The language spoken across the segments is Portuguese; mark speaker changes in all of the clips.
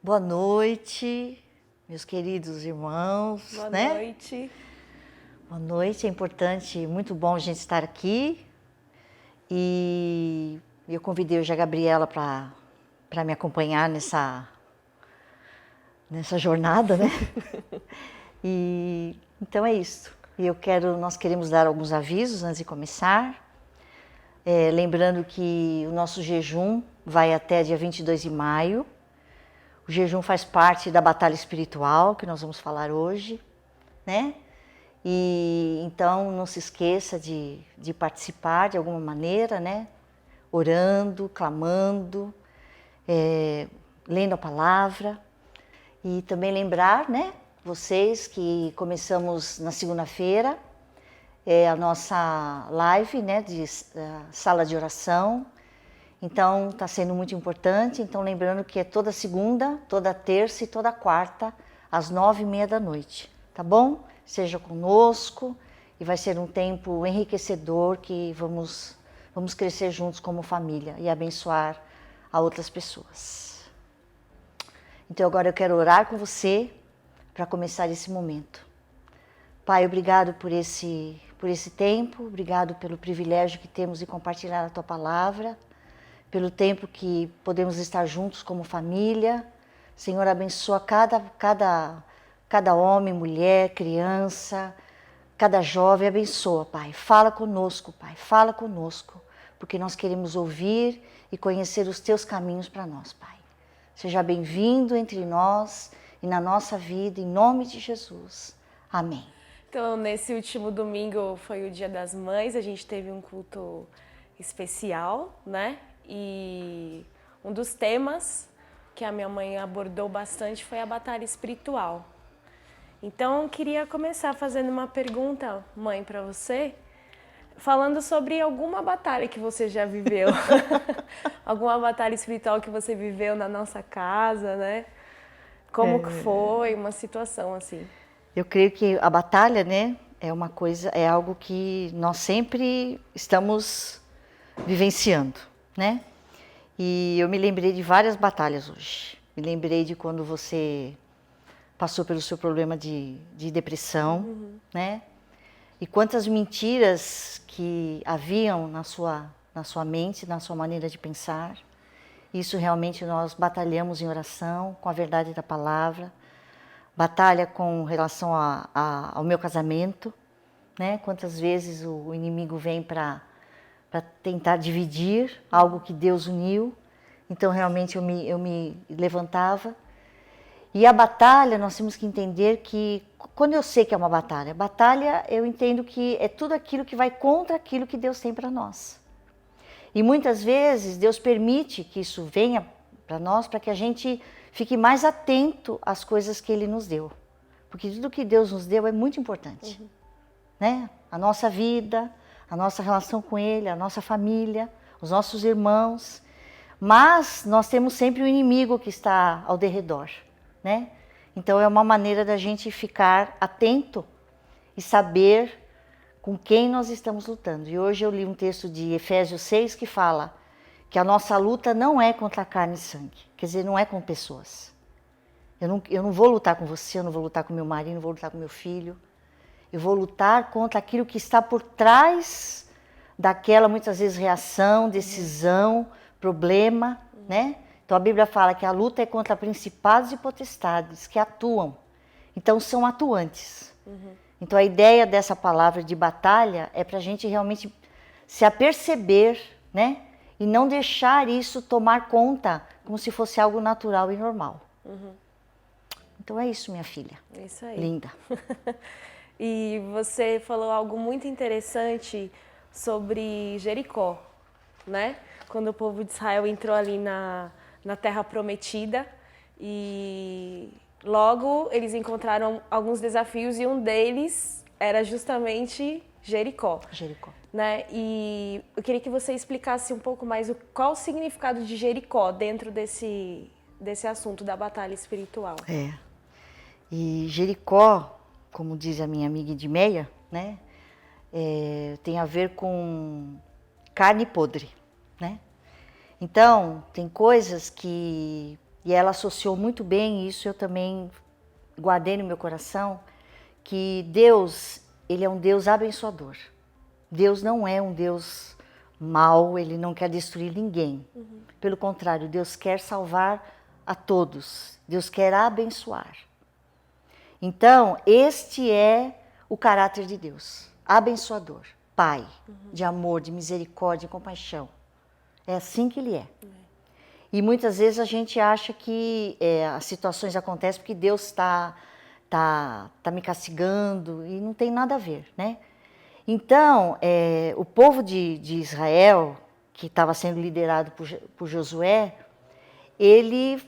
Speaker 1: Boa noite, meus queridos irmãos,
Speaker 2: Boa
Speaker 1: né?
Speaker 2: noite.
Speaker 1: Boa noite, é importante, muito bom a gente estar aqui. E eu convidei hoje a Gabriela para me acompanhar nessa jornada, né? E então é isso. Nós queremos dar alguns avisos antes de começar. Lembrando que o nosso jejum vai até dia 22 de maio. O jejum faz parte da batalha espiritual que nós vamos falar hoje, né? E então não se esqueça de participar de alguma maneira, né? Orando, clamando, lendo a palavra. E também lembrar, né? Vocês que começamos na segunda-feira a nossa live, né? De sala de oração. Então, está sendo muito importante. Então, lembrando que é toda segunda, toda terça e toda quarta, às 9h30 da noite, tá bom? Seja conosco e vai ser um tempo enriquecedor que vamos crescer juntos como família e abençoar a outras pessoas. Então, agora eu quero orar com você para começar esse momento. Pai, obrigado por esse tempo, obrigado pelo privilégio que temos de compartilhar a Tua Palavra, pelo tempo que podemos estar juntos como família. Senhor, abençoa cada homem, mulher, criança, cada jovem, abençoa, Pai. Fala conosco, Pai, fala conosco, porque nós queremos ouvir e conhecer os Teus caminhos para nós, Pai. Seja bem-vindo entre nós e na nossa vida, em nome de Jesus. Amém.
Speaker 2: Então, nesse último domingo foi o Dia das Mães, a gente teve um culto especial, né? E um dos temas que a minha mãe abordou bastante foi a batalha espiritual. Então, eu queria começar fazendo uma pergunta, mãe, para você, falando sobre alguma batalha que você já viveu. Alguma batalha espiritual que você viveu na nossa casa, né? Como que foi uma situação assim?
Speaker 1: Eu creio que a batalha, né, é algo que nós sempre estamos vivenciando, né? E eu me lembrei de várias batalhas hoje. Me lembrei de quando você passou pelo seu problema de depressão, né? E quantas mentiras que haviam na sua mente, na sua maneira de pensar. Isso realmente nós batalhamos em oração, com a verdade da palavra. Batalha com relação ao meu casamento, né? Quantas vezes o inimigo vem para tentar dividir algo que Deus uniu. Então, realmente, eu me levantava. E a batalha, nós temos que entender que, quando eu sei que é uma batalha, eu entendo que é tudo aquilo que vai contra aquilo que Deus tem para nós. E muitas vezes, Deus permite que isso venha para nós, para que a gente fique mais atento às coisas que Ele nos deu. Porque tudo que Deus nos deu é muito importante. Né? A nossa vida, a nossa relação com Ele, a nossa família, os nossos irmãos. Mas nós temos sempre o inimigo que está ao derredor, né? Então é uma maneira da gente ficar atento e saber com quem nós estamos lutando. E hoje eu li um texto de Efésios 6 que fala que a nossa luta não é contra carne e sangue, quer dizer, não é com pessoas. Eu não vou lutar com você, eu não vou lutar com meu marido, não vou lutar com meu filho. Eu vou lutar contra aquilo que está por trás daquela, muitas vezes, reação, decisão, problema, né? Então a Bíblia fala que a luta é contra principados e potestades que atuam. Então são atuantes. Então a ideia dessa palavra de batalha é para a gente realmente se aperceber, né? E não deixar isso tomar conta como se fosse algo natural e normal. Então é isso, minha filha.
Speaker 2: Isso aí.
Speaker 1: Linda.
Speaker 2: E você falou algo muito interessante sobre Jericó, né? Quando o povo de Israel entrou ali na Terra Prometida e logo eles encontraram alguns desafios e um deles era justamente Jericó. Né? E eu queria que você explicasse um pouco mais qual o significado de Jericó dentro desse assunto da batalha espiritual.
Speaker 1: E Jericó, como diz a minha amiga Edmeia, né, tem a ver com carne podre, né? Então, tem coisas que e ela associou muito bem isso, eu também guardei no meu coração, que Deus, ele é um Deus abençoador. Deus não é um Deus mau, ele não quer destruir ninguém. Pelo contrário, Deus quer salvar a todos. Deus quer abençoar. Então, este é o caráter de Deus, abençoador, Pai, de amor, de misericórdia, de compaixão. É assim que ele é. E muitas vezes a gente acha que as situações acontecem porque Deus está me castigando, e não tem nada a ver, né? Então, o povo de Israel, que estava sendo liderado por Josué, ele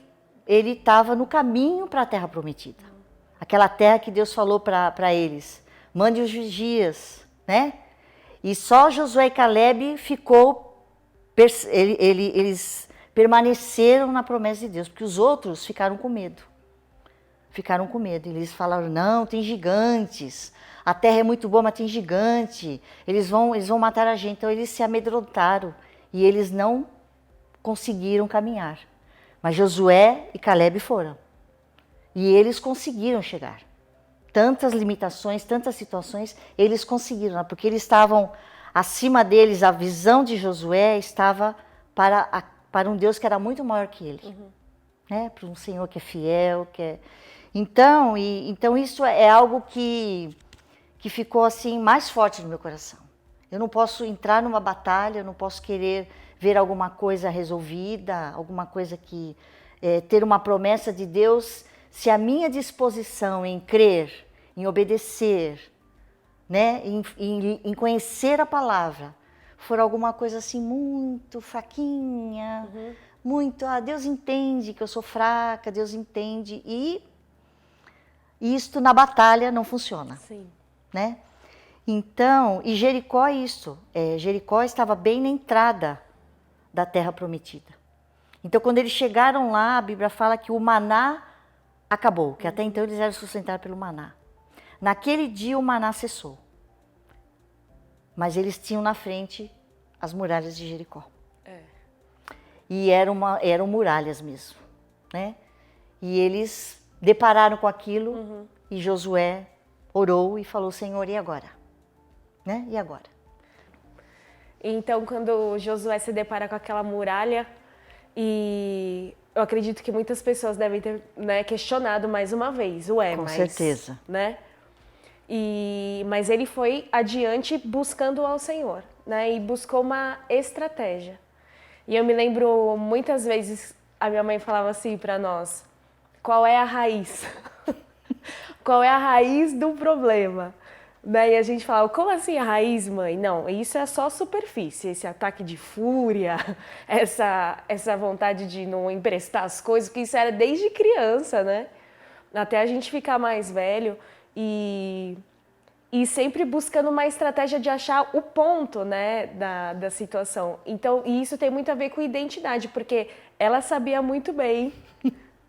Speaker 1: estava no caminho para a terra prometida. Aquela terra que Deus falou para eles, mande os vigias, né? E só Josué e Caleb eles permaneceram na promessa de Deus, porque os outros ficaram com medo. Ficaram com medo. Eles falaram, não, tem gigantes, a terra é muito boa, mas tem gigante, eles vão matar a gente. Então eles se amedrontaram e eles não conseguiram caminhar. Mas Josué e Caleb foram. E eles conseguiram chegar. Tantas limitações, tantas situações, eles conseguiram, porque eles estavam acima deles, a visão de Josué estava para um Deus que era muito maior que ele. Né? Para um Senhor que é fiel, que é... Então isso é algo que ficou assim mais forte no meu coração. Eu não posso entrar numa batalha, eu não posso querer ver alguma coisa resolvida, alguma coisa que... ter uma promessa de Deus, se a minha disposição em crer, em obedecer, né, em conhecer a palavra, for alguma coisa assim muito fraquinha, muito, Deus entende que eu sou fraca, Deus entende, e isto na batalha não funciona.
Speaker 2: Sim.
Speaker 1: Né? Então, e Jericó é isso, Jericó estava bem na entrada da terra prometida. Então, quando eles chegaram lá, a Bíblia fala que o maná acabou, que até então eles eram sustentados pelo maná. Naquele dia o maná cessou. Mas eles tinham na frente as muralhas de Jericó. E eram muralhas mesmo, né? E eles depararam com aquilo e Josué orou e falou, Senhor, e agora? Né? E agora?
Speaker 2: Então, quando Josué se depara com aquela muralha, e eu acredito que muitas pessoas devem ter, né, questionado mais uma vez,
Speaker 1: Com certeza.
Speaker 2: Né? Mas ele foi adiante buscando ao Senhor, né? E buscou uma estratégia. E eu me lembro, muitas vezes, a minha mãe falava assim para nós, qual é a raiz? Qual é a raiz do problema? Né? E a gente falava, como assim a raiz, mãe? Não, isso é só superfície, esse ataque de fúria, essa vontade de não emprestar as coisas, porque isso era desde criança, né? Até a gente ficar mais velho e sempre buscando uma estratégia de achar o ponto, né, da situação. Então, e isso tem muito a ver com identidade, porque ela sabia muito bem,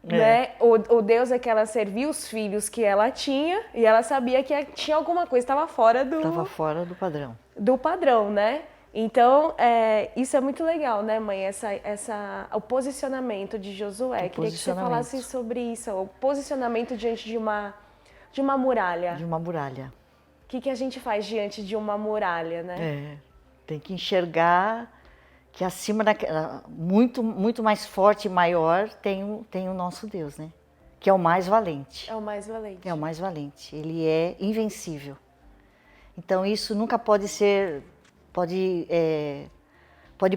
Speaker 2: né, o Deus é que ela servia os filhos que ela tinha, e ela sabia que tinha alguma coisa, estava fora
Speaker 1: do padrão.
Speaker 2: Do padrão, né? Então, isso é muito legal, né, mãe? O posicionamento de Josué. Queria que você falasse sobre isso, o posicionamento diante de uma muralha.
Speaker 1: De uma muralha.
Speaker 2: O que a gente faz diante de uma muralha, né?
Speaker 1: Tem que enxergar que acima muito, muito mais forte e maior tem o nosso Deus, né? Que é o mais valente.
Speaker 2: É o mais valente.
Speaker 1: É o mais valente. Ele é invencível. Então isso nunca pode ser, pode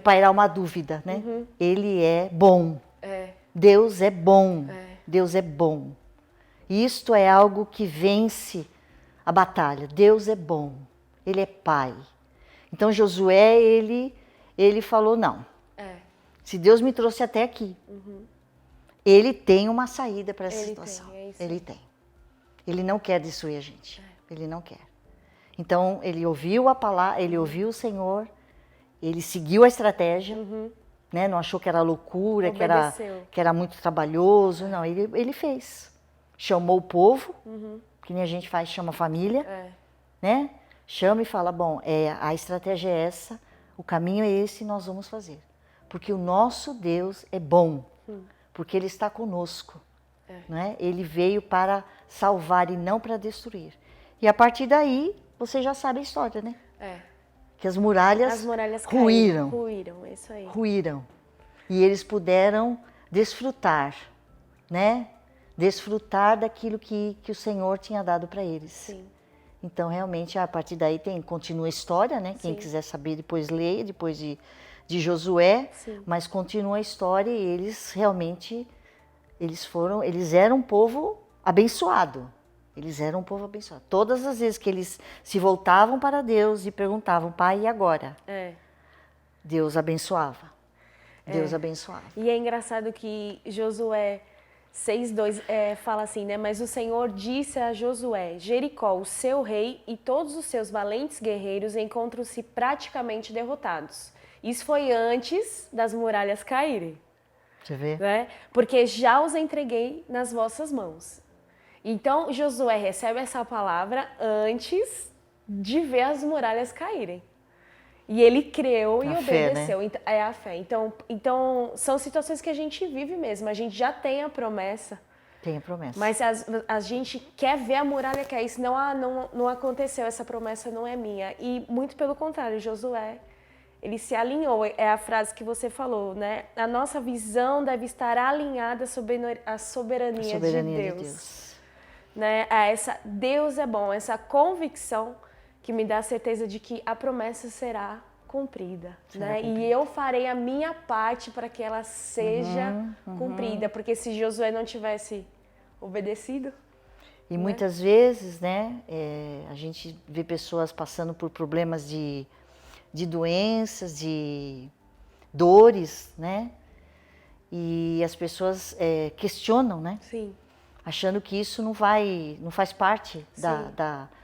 Speaker 1: pairar uma dúvida, né? Ele é bom. Deus é bom. Deus é bom. Isto é algo que vence a batalha. Deus é bom. Ele é Pai. Então Josué, ele falou, não. Se Deus me trouxe até aqui, Ele tem uma saída para essa situação. Ele tem. Ele não quer destruir a gente. Ele não quer. Então, ele ouviu a palavra, ele ouviu o Senhor, ele seguiu a estratégia, né? Não achou que era loucura, que era muito trabalhoso. Não, ele fez. Chamou o povo, que nem a gente faz, chama a família, né? Chama e fala, bom, a estratégia é essa, o caminho é esse e nós vamos fazer. Porque o nosso Deus é bom. porque Ele está conosco. Né? Ele veio para salvar e não para destruir. E a partir daí, você já sabe a história, né? Que as muralhas ruíram.
Speaker 2: Ruíram, isso aí.
Speaker 1: Ruíram. E eles puderam desfrutar, né? Desfrutar daquilo que o Senhor tinha dado para eles.
Speaker 2: Sim.
Speaker 1: Então, realmente, a partir daí continua a história, né? Quem
Speaker 2: Sim.
Speaker 1: quiser saber, depois leia, depois de Josué.
Speaker 2: Sim.
Speaker 1: Mas continua a história e eles realmente, eles eram um povo abençoado. Eles eram um povo abençoado. Todas as vezes que eles se voltavam para Deus e perguntavam, Pai, e agora? Deus abençoava. Deus abençoava.
Speaker 2: E é engraçado que Josué 6:2 fala assim, né? Mas o Senhor disse a Josué, Jericó, o seu rei e todos os seus valentes guerreiros encontram-se praticamente derrotados. Isso foi antes das muralhas caírem.
Speaker 1: Você vê?
Speaker 2: Né? Porque já os entreguei nas vossas mãos. Então Josué recebe essa palavra antes de ver as muralhas caírem. E ele creu e obedeceu.
Speaker 1: Fé, né?
Speaker 2: É a fé. Então, são situações que a gente vive mesmo. A gente já tem a promessa.
Speaker 1: Tem a promessa.
Speaker 2: Mas a gente quer ver a muralha cair. Senão, não aconteceu, essa promessa não é minha. E muito pelo contrário, Josué, ele se alinhou. É a frase que você falou, né? A nossa visão deve estar alinhada à soberania de Deus. Né? Deus é bom, essa convicção que me dá a certeza de que a promessa será cumprida, né? E eu farei a minha parte para que ela seja cumprida, porque se Josué não tivesse obedecido...
Speaker 1: E muitas vezes, né, a gente vê pessoas passando por problemas de doenças, de dores, né? E as pessoas questionam, né?
Speaker 2: Sim.
Speaker 1: Achando que isso não faz parte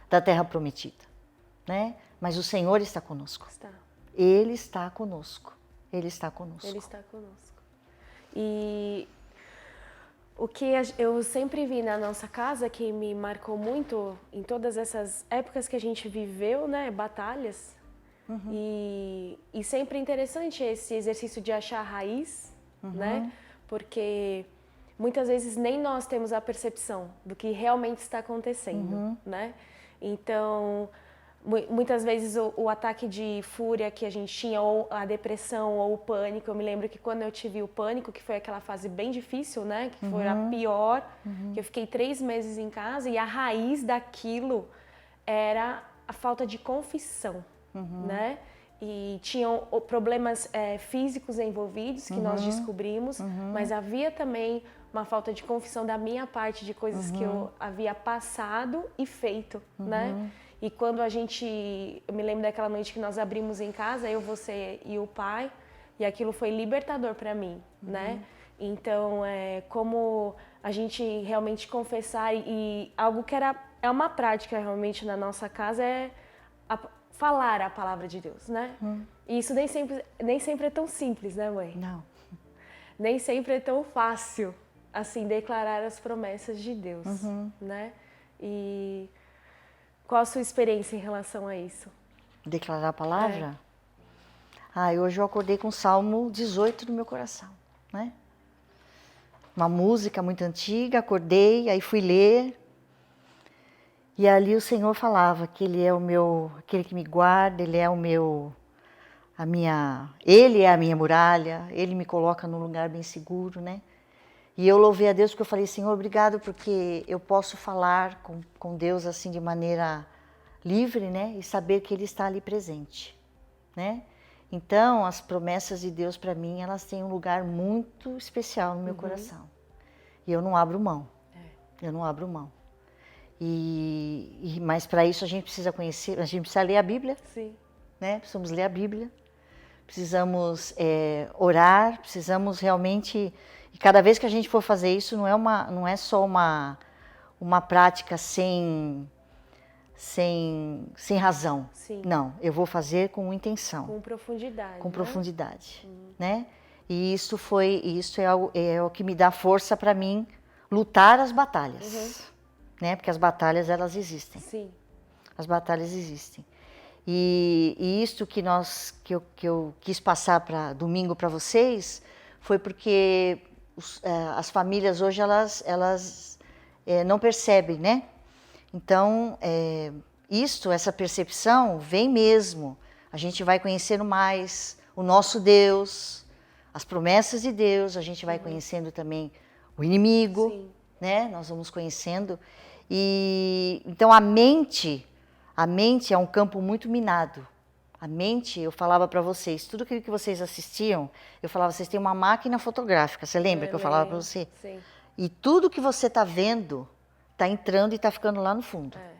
Speaker 1: da terra prometida, né? Mas o Senhor está conosco. Ele está conosco. Ele está conosco.
Speaker 2: Ele está conosco. E o que eu sempre vi na nossa casa, que me marcou muito em todas essas épocas que a gente viveu, né? Batalhas. E sempre interessante esse exercício de achar a raiz, né? Porque muitas vezes nem nós temos a percepção do que realmente está acontecendo, né? Então, muitas vezes o ataque de fúria que a gente tinha, ou a depressão, ou o pânico. Eu me lembro que quando eu tive o pânico, que foi aquela fase bem difícil, né? Que foi a pior, que eu fiquei 3 meses em casa, e a raiz daquilo era a falta de confissão, né? E tinham problemas físicos envolvidos, que nós descobrimos, mas havia também uma falta de confissão da minha parte, de coisas que eu havia passado e feito, né? E quando eu me lembro daquela noite que nós abrimos em casa, eu, você e o pai, e aquilo foi libertador para mim, né? Então, como a gente realmente confessar, e algo que é uma prática realmente na nossa casa, falar a palavra de Deus, né? E isso nem sempre é tão simples, né, mãe?
Speaker 1: Não.
Speaker 2: Nem sempre é tão fácil, assim, declarar as promessas de Deus, né? E qual a sua experiência em relação a isso?
Speaker 1: Declarar a palavra? Hoje eu acordei com o Salmo 18 no meu coração, né? Uma música muito antiga, acordei, aí fui ler. E ali o Senhor falava que Ele é aquele que me guarda, Ele é Ele é a minha muralha, Ele me coloca num lugar bem seguro, né? E eu louvei a Deus porque eu falei, Senhor, obrigado porque eu posso falar com Deus assim de maneira livre, né? E saber que Ele está ali presente, né? Então, as promessas de Deus para mim, elas têm um lugar muito especial no meu coração. E eu não abro mão. Eu não abro mão. Mas para isso a gente precisa conhecer, a gente precisa ler a Bíblia.
Speaker 2: Sim.
Speaker 1: Né? Precisamos ler a Bíblia. Precisamos orar, precisamos realmente... E cada vez que a gente for fazer isso, não é só uma prática sem razão.
Speaker 2: Sim.
Speaker 1: Não, eu vou fazer com intenção.
Speaker 2: Com profundidade.
Speaker 1: Com profundidade, né? E isso é o que me dá força para mim lutar as batalhas, né? Porque as batalhas, elas existem.
Speaker 2: Sim.
Speaker 1: As batalhas existem. E isto que eu quis passar para domingo para vocês foi porque as famílias hoje, elas não percebem, né? Então, essa percepção vem mesmo. A gente vai conhecendo mais o nosso Deus, as promessas de Deus, a gente vai conhecendo também o inimigo,
Speaker 2: Sim.
Speaker 1: né? Nós vamos conhecendo. E então a mente é um campo muito minado. A mente, eu falava para vocês, tudo aquilo que vocês assistiam, eu falava, vocês têm uma máquina fotográfica, você lembra que eu falava para você?
Speaker 2: Sim.
Speaker 1: E tudo que você está vendo, está entrando e está ficando lá no fundo.
Speaker 2: É.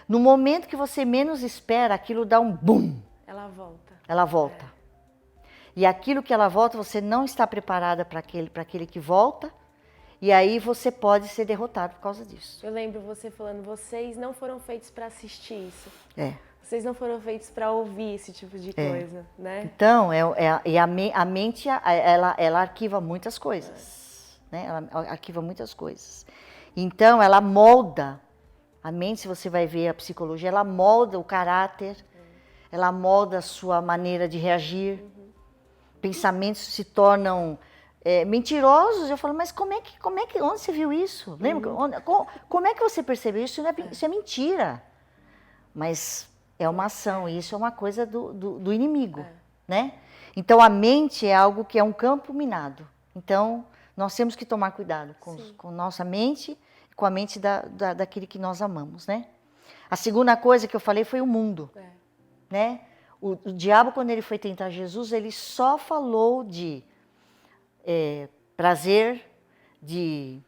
Speaker 1: No momento que você menos espera, aquilo dá um boom.
Speaker 2: Ela volta.
Speaker 1: Ela volta. E aquilo que ela volta, você não está preparada para aquele que volta, e aí você pode ser derrotado por causa disso.
Speaker 2: Eu lembro você falando, vocês não foram feitos para assistir isso.
Speaker 1: É.
Speaker 2: Vocês não foram feitos para ouvir esse tipo de coisa, né?
Speaker 1: Então, a mente, ela arquiva muitas coisas, né? Ela arquiva muitas coisas. Então, ela molda, a mente, se você vai ver a psicologia, ela molda o caráter, ela molda a sua maneira de reagir. Pensamentos se tornam mentirosos. Eu falo, mas como é que, onde você viu isso? Lembra? Como é que você percebeu isso? Isso é mentira. Mas é uma ação, e isso é uma coisa do inimigo, né? Então, a mente é algo que é um campo minado. Então, nós temos que tomar cuidado com nossa mente e com a mente daquele que nós amamos, né? A segunda coisa que eu falei foi o mundo, né? O diabo, quando ele foi tentar Jesus, ele só falou de prazer, de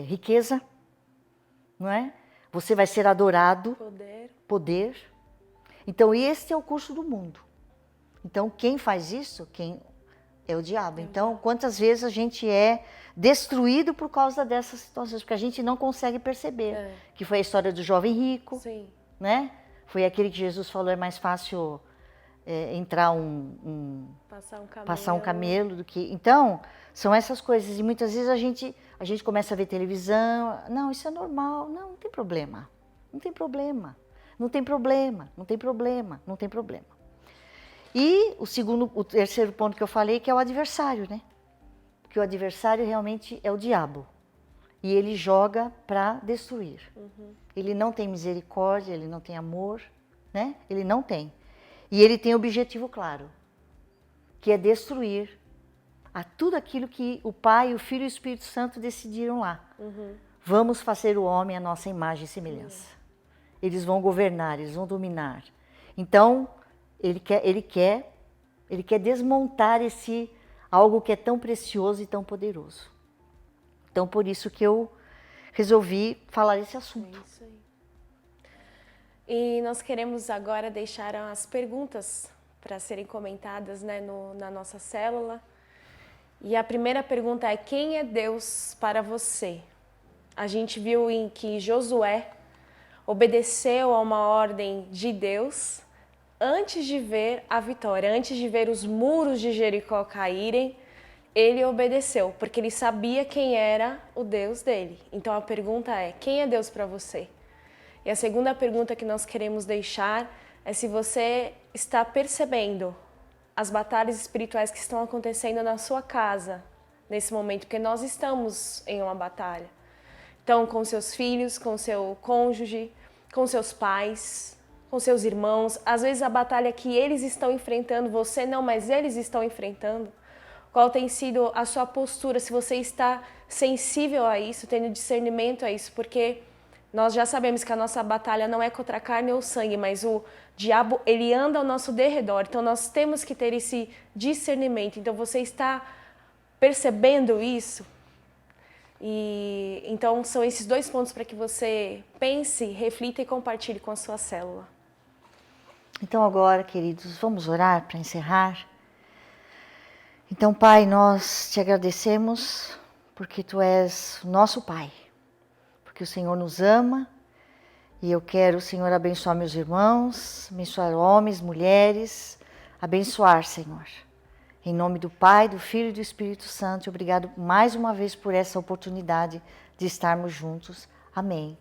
Speaker 1: riqueza, não é? Você vai ser adorado. Poder. Então, esse é o curso do mundo. Então, quem faz isso? Quem é o diabo. Então, quantas vezes a gente é destruído por causa dessas situações, porque a gente não consegue perceber. Que foi a história do jovem rico, né? Foi aquele que Jesus falou, é mais fácil entrar passar um camelo do que... Então, são essas coisas. E muitas vezes a gente começa a ver televisão. Não, isso é normal. Não tem problema. Não tem problema. Não tem problema. Não tem problema. Não tem problema. E o terceiro ponto que eu falei, que é o adversário, né? Porque o adversário realmente é o diabo. E ele joga para destruir. Ele não tem misericórdia, ele não tem amor, né? Ele não tem. E ele tem objetivo claro, que é destruir a tudo aquilo que o Pai, o Filho e o Espírito Santo decidiram lá. Vamos fazer o homem à nossa imagem e semelhança. Eles vão governar, eles vão dominar. Então, ele quer desmontar algo que é tão precioso e tão poderoso. Então, por isso que eu resolvi falar esse assunto.
Speaker 2: É isso aí. E nós queremos agora deixar as perguntas para serem comentadas, né, na nossa célula. E a primeira pergunta é: quem é Deus para você? A gente viu em que Josué obedeceu a uma ordem de Deus antes de ver a vitória, antes de ver os muros de Jericó caírem. Ele obedeceu, porque ele sabia quem era o Deus dele. Então a pergunta é: quem é Deus para você? E a segunda pergunta que nós queremos deixar é se você está percebendo as batalhas espirituais que estão acontecendo na sua casa nesse momento, porque nós estamos em uma batalha. Então, com seus filhos, com seu cônjuge, com seus pais, com seus irmãos, às vezes a batalha que eles estão enfrentando, você não, mas eles estão enfrentando. Qual tem sido a sua postura, se você está sensível a isso, tendo discernimento a isso, porque nós já sabemos que a nossa batalha não é contra a carne ou sangue, mas o diabo, ele anda ao nosso derredor, então nós temos que ter esse discernimento. Então você está percebendo isso? E então são esses dois pontos para que você pense, reflita e compartilhe com a sua célula.
Speaker 1: Então agora, queridos, vamos orar para encerrar. Então, Pai, nós te agradecemos porque Tu és o nosso Pai, porque o Senhor nos ama e eu quero, Senhor, abençoar meus irmãos, abençoar homens, mulheres, abençoar, Senhor. Em nome do Pai, do Filho e do Espírito Santo, obrigado mais uma vez por essa oportunidade de estarmos juntos. Amém.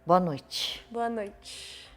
Speaker 1: Boa noite.
Speaker 2: Boa noite.